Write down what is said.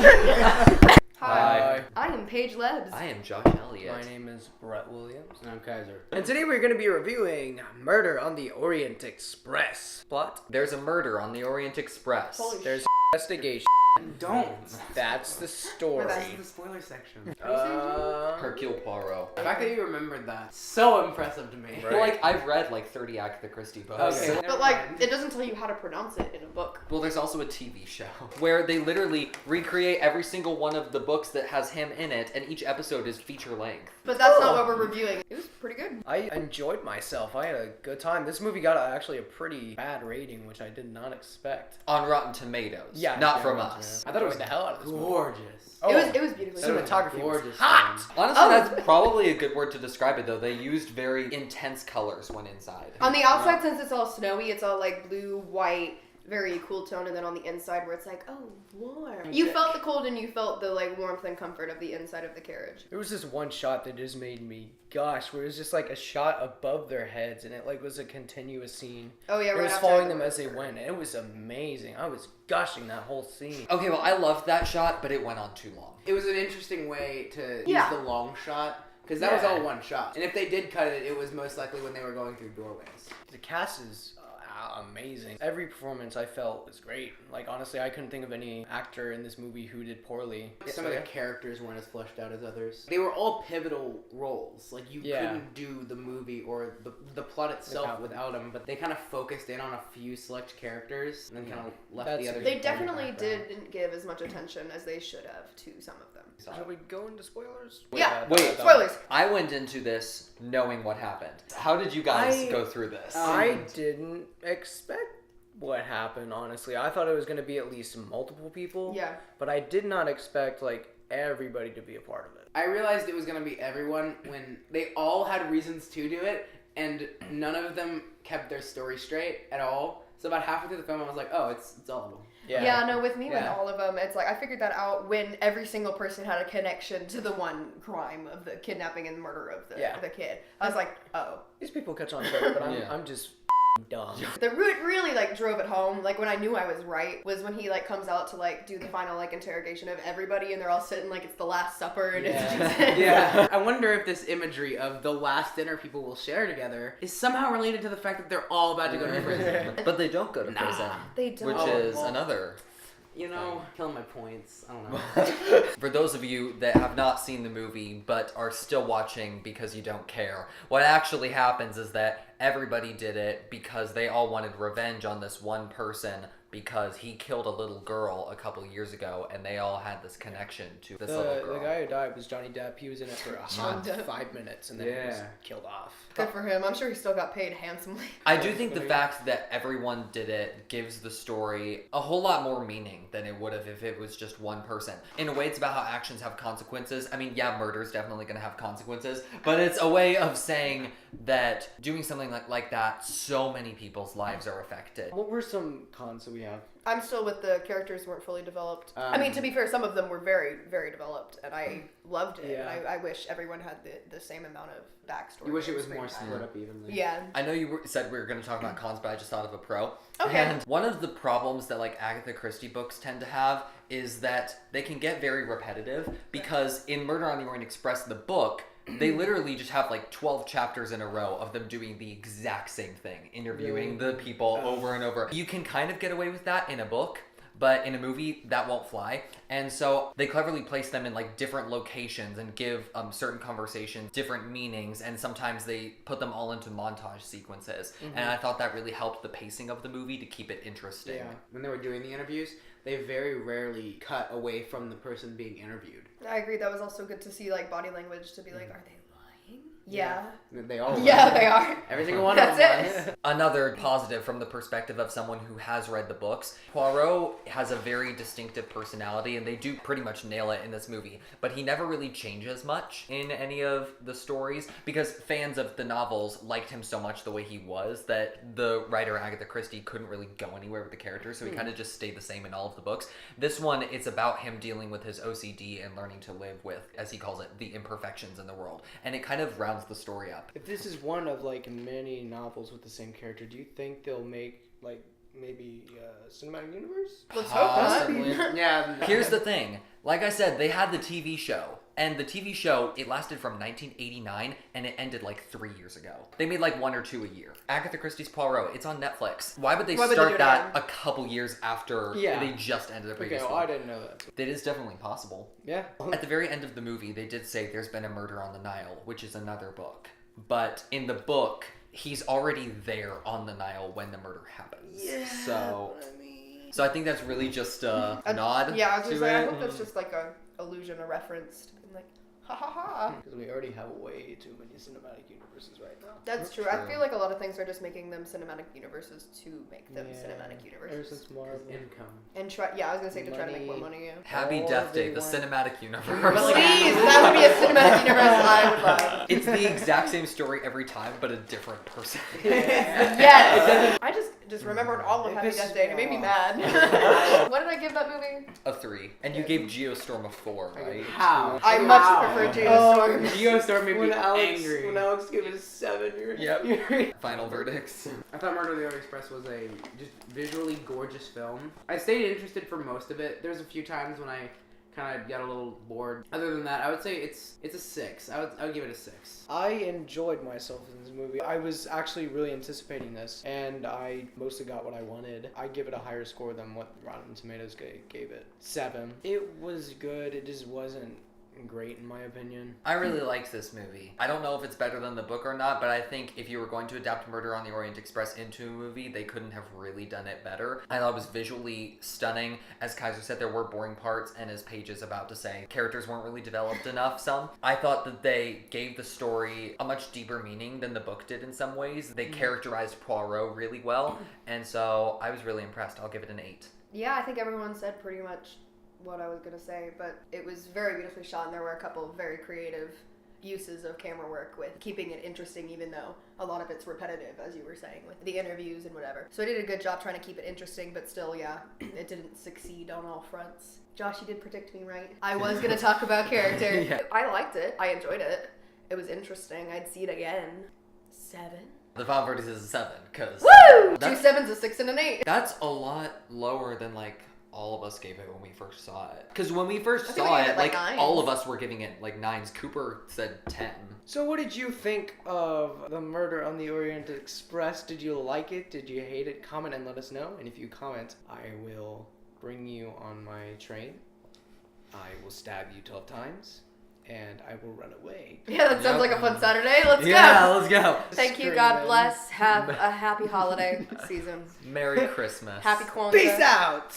Hi. I am Paige Lebs. I am Josh Elliott. My name is Bret Williams. And I'm Kysar. And today we're going to be reviewing Murder on the Orient Express. Plot. There's a murder on the Orient Express. There's investigation. Don't. That's the story. That's the spoiler section. Hercule Poirot. The fact that you remembered that, so impressive to me. Right. Well, like, I've read like 30 Agatha Christie books. Okay. But like, it doesn't tell you how to pronounce it in a book. Well, there's also a TV show where they literally recreate every single one of the books that has him in it, and each episode is feature length. But that's not what we're reviewing. It was pretty good. I enjoyed myself. I had a good time. This movie got actually a pretty bad rating, which I did not expect. On Rotten Tomatoes. Yeah. Not from us. I thought it was the hell out of this movie. Gorgeous. Oh, It was beautifully done. cinematography was Gorgeous. hot. Honestly, Oh. that's probably a good word to describe it, though. They used very intense colors when inside. On the outside, since it's all snowy, it's all like blue, white, very cool tone, and then on the inside where it's like, oh, warm. You felt the cold and you felt the like warmth and comfort of the inside of the carriage. There was this one shot that just made me gush, where it was just like a shot above their heads, and it like was a continuous scene. Oh yeah, It right was after following I- them as they went, and it was amazing. I was gushing that whole scene. Okay, well, I loved that shot, but it went on too long. It was an interesting way to Yeah. use the long shot, because that was Yeah. all one shot. And if they did cut it, it was most likely when they were going through doorways. The cast is amazing. Every performance I felt was great. Like, honestly, I couldn't think of any actor in this movie who did poorly. Some of the characters weren't as fleshed out as others. They were all pivotal roles. Like, you Yeah. couldn't do the movie or the plot itself Without without them, but they kind of focused in on a few select characters and then kind of left That's the others. They in the definitely background. didn't give as much attention as they should have to some of them. Shall we go into spoilers? Yeah. Wait, Spoilers. I went into this knowing what happened. How did you guys go through this? I didn't expect what happened, honestly. I thought it was going to be at least multiple people. Yeah. But I did not expect, like, everybody to be a part of it. I realized it was going to be everyone when they all had reasons to do it, and none of them kept their story straight at all. So about halfway through the film, I was like, oh, it's all of them. Yeah, no, with me, with Yeah. all of them, it's like I figured that out when every single person had a connection to the one crime of the kidnapping and murder of the kid. I was like, oh. These people catch on quick, but Yeah. I'm just dumb. The root really like drove it home, like when I knew I was right, was when he like comes out to like do the final like interrogation of everybody and they're all sitting like it's the Last Supper and it's just Yeah. I wonder if this imagery of the last dinner people will share together is somehow related to the fact that they're all about to go to prison. But they don't go to prison. They don't. Which is well, another. You know, killing my points. I don't know. For those of you that have not seen the movie but are still watching because you don't care, what actually happens is that everybody did it because they all wanted revenge on this one person because he killed a little girl a couple years ago and they all had this connection to this little girl. The guy who died was Johnny Depp. He was in it for a hot 5 minutes, and then he was killed off. Good for him. I'm sure he still got paid handsomely. I do think the fact that everyone did it gives the story a whole lot more meaning than it would have if it was just one person. In a way, it's about how actions have consequences. I mean, yeah, murder is definitely going to have consequences, but it's a way of saying that doing something like that, so many people's lives are affected. What were some cons that we have? I'm still with the characters weren't fully developed. I mean, to be fair, some of them were very, very developed, and I loved it. Yeah. And I wish everyone had the same amount of backstory. You wish it and was screen more time. split up evenly. Yeah. I know you said we were going to talk about cons, but I just thought of a pro. Okay. And one of the problems that like Agatha Christie books tend to have is that they can get very repetitive because in Murder on the Orient Express, the book, they literally just have like 12 chapters in a row of them doing the exact same thing, interviewing the people over and over. You can kind of get away with that in a book, but in a movie, that won't fly. And so they cleverly place them in like different locations and give certain conversations different meanings. And sometimes they put them all into montage sequences. And I thought that really helped the pacing of the movie to keep it interesting. Yeah. When they were doing the interviews, they very rarely cut away from the person being interviewed. I agree. That was also good to see, like, body language to be like, are they lying? Yeah. They all Yeah, they are. Every single one of them. That's it. Another positive from the perspective of someone who has read the books, Poirot has a very distinctive personality and they do pretty much nail it in this movie, but he never really changes much in any of the stories because fans of the novels liked him so much the way he was that the writer Agatha Christie couldn't really go anywhere with the character, so he kind of just stayed the same in all of the books. This one, it's about him dealing with his OCD and learning to live with, as he calls it, the imperfections in the world, and it kind of rounds the story up. If this is one of like many novels with the same character, do you think they'll make like maybe a cinematic universe? Let's hope not. Possibly. Yeah. Here's the thing. Like I said, they had the TV show. And the TV show, it lasted from 1989, and it ended like 3 years ago. They made like 1 or 2 a year. Agatha Christie's Poirot, it's on Netflix. Why would they do start it that again? a couple years after they just ended the Okay, previous well, one? I didn't know that. It is definitely possible. Yeah. At the very end of the movie, they did say there's been a murder on the Nile, which is another book. But in the book, he's already there on the Nile when the murder happens. Yeah. So I think that's really just a nod Yeah, I was to gonna say, I it. hope that's just like a illusion, a reference to being like, ha ha ha. Because we already have way too many cinematic universes right now. That's true. I feel like a lot of things are just making them cinematic universes to make them cinematic Ever universes. since Marvel. Income. And try, I was gonna say to try to make more Money. money. Yeah. Happy All Death they Day, the want- cinematic universe. Please, that would be a cinematic universe I would love. It's the exact same story every time, but a different person. Yes. I just remembered all of It Happy pisses Death Day and it me made me off. mad. What did I give that movie? A 3. And you gave Geostorm a 4, right? How? I much prefer Geostorm. Geostorm made me When Alex angry. gave it a 7, you're Yep. Final verdicts. I thought Murder on the Orient Express was a just visually gorgeous film. I stayed interested for most of it. There's a few times when I kind of got a little bored. Other than that, I would say it's a 6. I would give it a 6. I enjoyed myself in this movie. I was actually really anticipating this, and I mostly got what I wanted. I give it a higher score than what Rotten Tomatoes gave it. 7. It was good. It just wasn't great in my opinion. I really liked this movie. I don't know if it's better than the book or not, but I think if you were going to adapt Murder on the Orient Express into a movie, they couldn't have really done it better. I thought it was visually stunning. As Kysar said, there were boring parts, and as Paige is about to say, characters weren't really developed enough some. I thought that they gave the story a much deeper meaning than the book did in some ways. They characterized Poirot really well, and so I was really impressed. I'll give it an 8. Yeah, I think everyone said pretty much what I was gonna say, but it was very beautifully shot, and there were a couple of very creative uses of camera work with keeping it interesting, even though a lot of it's repetitive, as you were saying, with the interviews and whatever. So I did a good job trying to keep it interesting, but still, yeah, it didn't succeed on all fronts. Josh, you did predict me right. I was gonna talk about character. Yeah. I liked it. I enjoyed it. It was interesting. I'd see it again. 7. The final verdict is a 7, because... Woo! 2 7s, a 6, and an 8. That's a lot lower than, like, all of us gave it when we first saw it. Because when we first I think saw we gave it, it, like, like, 9s. all of us were giving it, like, 9s. Cooper said 10. So what did you think of the Murder on the Orient Express? Did you like it? Did you hate it? Comment and let us know. And if you comment, I will bring you on my train. I will stab you 12 times. And I will run away. Yeah, that sounds Yep. like a fun Saturday. Let's Yeah, go. let's go. Thank you. Scream God them. bless. Have a happy holiday season. Merry Christmas. Happy Kwanzaa. Peace out!